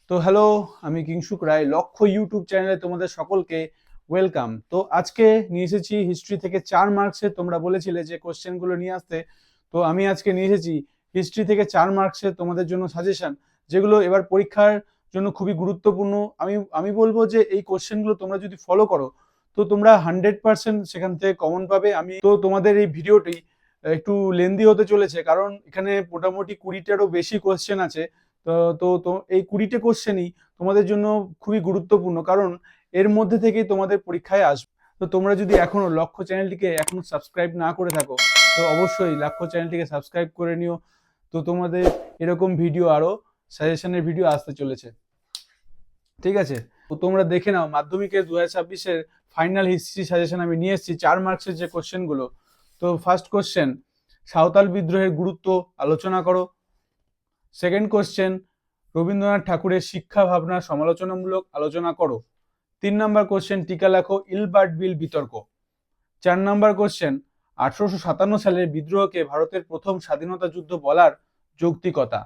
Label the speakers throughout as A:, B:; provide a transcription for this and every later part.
A: তো হ্যালো, আমি কিংশুক রায়। লক্ষ্য ইউটিউব চ্যানেলে তোমাদের সকলকে ওয়েলকাম। তো আজকে নিয়ে এসেছি হিস্ট্রি থেকে 4 মার্কসের, তোমরা বলেছিলে যে কোশ্চেনগুলো নিয়ে আসতে। তো আমি আজকে নিয়ে এসেছি হিস্ট্রি থেকে 4 মার্কসের তোমাদের জন্য সাজেশন, যেগুলো এবার পরীক্ষার জন্য খুবই গুরুত্বপূর্ণ। আমি বলবো যে এই কোশ্চেনগুলো তোমরা যদি ফলো করো তো তোমরা 100% সেখান থেকে কমন পাবে। তোমাদের এই ভিডিওটি একটু লেন্দি হতে চলেছে, কারণ এখানে মোটামুটি 20টারও বেশি কোশ্চেন আছে। তো তো তো এই 20টে কোশ্চেনই তোমাদের জন্য খুবই গুরুত্বপূর্ণ, কারণ এর মধ্যে থেকেই তোমাদের পরীক্ষায় আসবে। তো তোমরা যদি এখনো লক্ষ্য চ্যানেলটিকে এখনো সাবস্ক্রাইব না করে থাকো তো অবশ্যই লক্ষ্য চ্যানেলটিকে সাবস্ক্রাইব করে নিও। তো তোমাদের এরকম ভিডিও আরো সাজেশনের ভিডিও আসতে চলেছে, ঠিক আছে? তো তোমরা দেখে নাও মাধ্যমিকের 2026-এর ফাইনাল হিস্ট্রি সাজেশন আমি নিয়ে এসেছি 4 মার্কসের যে কোশ্চেনগুলো। তো ফার্স্ট কোশ্চেন, সাঁওতাল বিদ্রোহের গুরুত্ব আলোচনা করো। সেকেন্ড কোশ্চেন, রবীন্দ্রনাথ ঠাকুরের শিক্ষা ভাবনা সমালোচনামূলক আলোচনা করো। 3 নম্বর কোশ্চেন, টিকা লেখো ইলবার্ট বিল বিতর্ক। 4 নম্বর কোশ্চেন, 1857 সালের বিদ্রোহকে ভারতের প্রথম স্বাধীনতা যুদ্ধ বলার যৌক্তিকতা।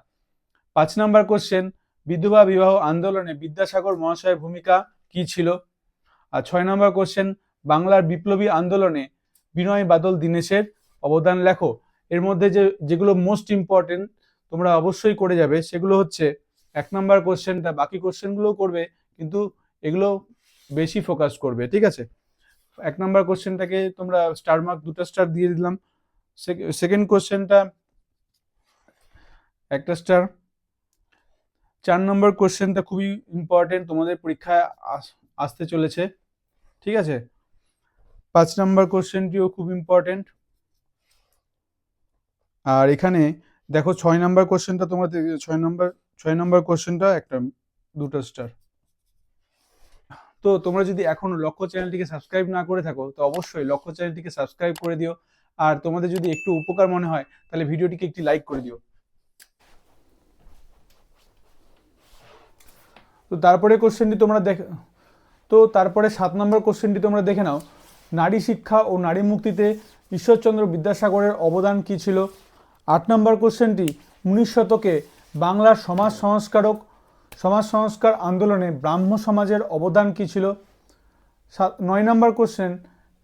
A: 5 নম্বর কোশ্চেন, বিধবা বিবাহ আন্দোলনে বিদ্যাসাগর মহাশয়ের ভূমিকা কি ছিল। আর 6 নম্বর কোশ্চেন, বাংলার বিপ্লবী আন্দোলনে বিনয় বাদল দীনেশের অবদান লেখো। এর মধ্যে যেগুলো মোস্ট ইম্পর্টেন্ট তোমরা অবশ্যই করে যাবে সেগুলো হচ্ছে 1 নম্বর কোশ্চেনটা, বাকি কোশ্চেনগুলোও করবে কিন্তু এগুলো বেশি ফোকাস করবে, ঠিক আছে? 1 নম্বর কোশ্চেনটাকে তোমরা স্টার মার্ক 2টা স্টার দিয়ে দিলাম। সেকেন্ড কোশ্চেনটা 1টা স্টার। 4 নম্বর কোশ্চেনটা খুবই ইম্পর্টেন্ট, তোমাদের পরীক্ষায় আসতে চলেছে, ঠিক আছে? 5 নম্বর কোশ্চেনটিও খুব ইম্পর্টেন্ট। আর এখানে দেখো 6 নম্বর কোশ্চেনটা তোমরা 6 নম্বর কোশ্চেনটা 2টা স্টার। তো তোমরা যদি এখনো লক্ষ্য চ্যানেলটিকে সাবস্ক্রাইব না করে থাকো তো অবশ্যই লক্ষ্য চ্যানেলটিকে সাবস্ক্রাইব করে দিও। আর তোমাদের যদি একটু উপকার মনে হয় তাহলে ভিডিওটিকে একটি লাইক করে দিও। তো তারপরে কোশ্চেনটি তোমরা তারপরে 7 নম্বর কোশ্চেনটি তোমরা দেখে নাও, নারী শিক্ষা ও নারী মুক্তিতে ঈশ্বরচন্দ্র বিদ্যাসাগরের অবদান কী ছিল। 8 নম্বর কোশ্চেনটি, 19 শতকে বাংলার সমাজ সংস্কার আন্দোলনে ব্রাহ্ম সমাজের অবদান কী ছিল। 9 নম্বর কোশ্চেন,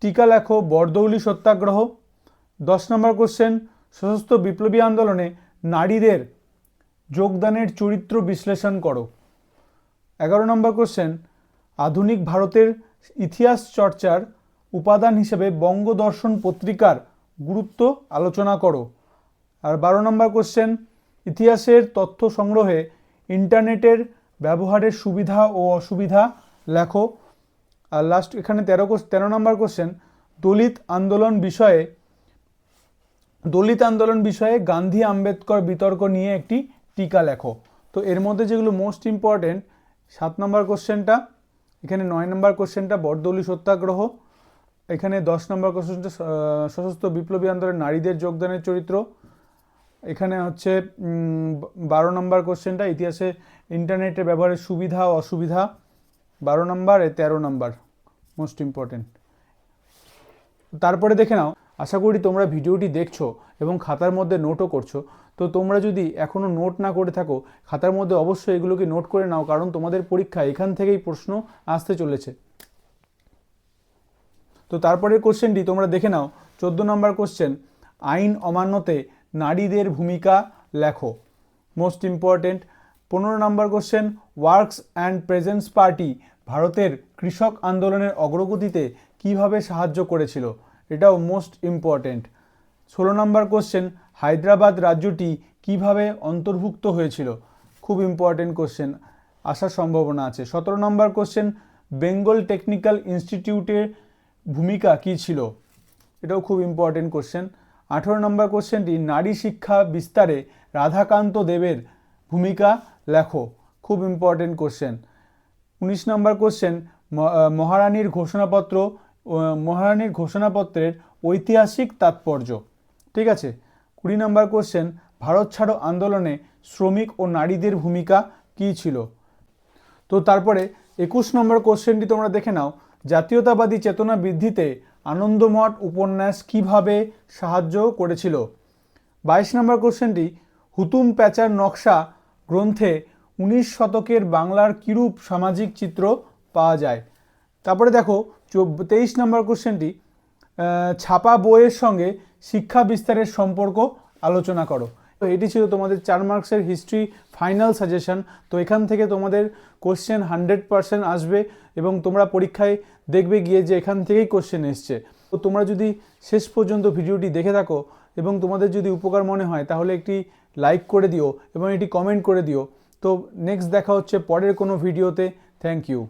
A: টিকা লেখো বরদৌলি সত্যাগ্রহ। 10 নম্বর কোশ্চেন, সশস্ত্র বিপ্লবী আন্দোলনে নারীদের যোগদানের চরিত্র বিশ্লেষণ করো। 11 নম্বর কোশ্চেন, আধুনিক ভারতের ইতিহাস চর্চার উপাদান হিসেবে বঙ্গদর্শন পত্রিকার গুরুত্ব আলোচনা করো। আর 12 নম্বর কোশ্চেন, ইতিহাসের তথ্য সংগ্রহে ইন্টারনেটের ব্যবহারের সুবিধা ও অসুবিধা লেখো। আর লাস্ট এখানে 13 নম্বর কোশ্চেন, দলিত আন্দোলন বিষয়ে গান্ধী আম্বেদকর বিতর্ক নিয়ে একটি টিকা লেখো। তো এর মধ্যে যেগুলো মোস্ট ইম্পর্টেন্ট, 7 নম্বর কোশ্চেনটা, এখানে 9 নম্বর কোশ্চেনটা বরদৌলি সত্যাগ্রহ, এখানে 10 নম্বর কোশ্চেনটা সশস্ত্র বিপ্লবী আন্দোলনে নারীদের যোগদানের চরিত্র, এখানে হচ্ছে 12 নম্বর কোশ্চেনটা ইতিহাসে ইন্টারনেটের ব্যবহারের সুবিধা ও অসুবিধা 12 নম্বর, 13 নম্বর মোস্ট ইম্পর্টেন্ট। তারপরে দেখে নাও, আশা করি তোমরা ভিডিওটি দেখছো এবং খাতার মধ্যে নোটও করছো। তো তোমরা যদি এখনও নোট না করে থাকো খাতার মধ্যে অবশ্যই এগুলোকে নোট করে নাও, কারণ তোমাদের পরীক্ষা এখান থেকেই প্রশ্ন আসতে চলেছে। তো তারপরের কোশ্চেনটি তোমরা দেখে নাও, 14 নম্বর কোশ্চেন, আইন অমান্যতে নারীদের ভূমিকা লেখো। Most important. 15 number question, works and presence party ভারতের কৃষক আন্দোলনের অগ্রগতিতে কিভাবে সাহায্য করেছিল, এটাও মোস্ট ইম্পর্টেন্ট। 16 নম্বর কোশ্চেন, হায়দ্রাবাদ রাজ্যটি কিভাবে অন্তর্ভুক্ত হয়েছিল, খুব ইম্পর্টেন্ট কোশ্চেন, আসার সম্ভাবনা আছে। 17 নম্বর কোশ্চেন, বেঙ্গল টেকনিক্যাল ইনস্টিটিউটের ভূমিকা কী ছিল, এটাও খুব ইম্পর্টেন্ট কোশ্চেন। 18 নম্বর কোশ্চেনটি, নারী শিক্ষা বিস্তারে রাধাকান্ত দেবের ভূমিকা লেখো, খুব ইম্পর্টেন্ট কোশ্চেন। 19 নম্বর কোশ্চেন, মহারানীর ঘোষণাপত্রের ঐতিহাসিক তাৎপর্য, ঠিক আছে। 20 নম্বর কোশ্চেন, ভারত ছাড়ো আন্দোলনে শ্রমিক ও নারীদের ভূমিকা কী ছিল। তো তারপরে 21 নম্বর কোশ্চেনটি তোমরা দেখে নাও, জাতীয়তাবাদী চেতনা বৃদ্ধিতে আনন্দমঠ উপন্যাস কিভাবে সাহায্য করেছিল। 22 নম্বর কোশ্চেনটি, হুতুম প্যাঁচার নকশা গ্রন্থে 19 শতকের বাংলার কিরূপ সামাজিক চিত্র পাওয়া যায়। তারপরে দেখো 23 নম্বর কোশ্চেনটি, ছাপা বইয়ের সঙ্গে শিক্ষা বিস্তারের সম্পর্ক আলোচনা করো। তো এটি ছিল তোমাদের 4 মার্কসের হিস্ট্রি ফাইনাল সাজেশন। তো এখান থেকে তোমাদের কোশ্চেন 100% আসবে এবং তোমরা পরীক্ষায় দেখবে গিয়ে যে এখান থেকেই কোশ্চেন এসছে। তো তোমরা যদি শেষ পর্যন্ত ভিডিওটি দেখে থাকো এবং তোমাদের যদি উপকার মনে হয় তাহলে একটি লাইক করে দিও এবং এটি কমেন্ট করে দিও। তো নেক্সট দেখা হচ্ছে পরের কোনো ভিডিওতে। Thank you.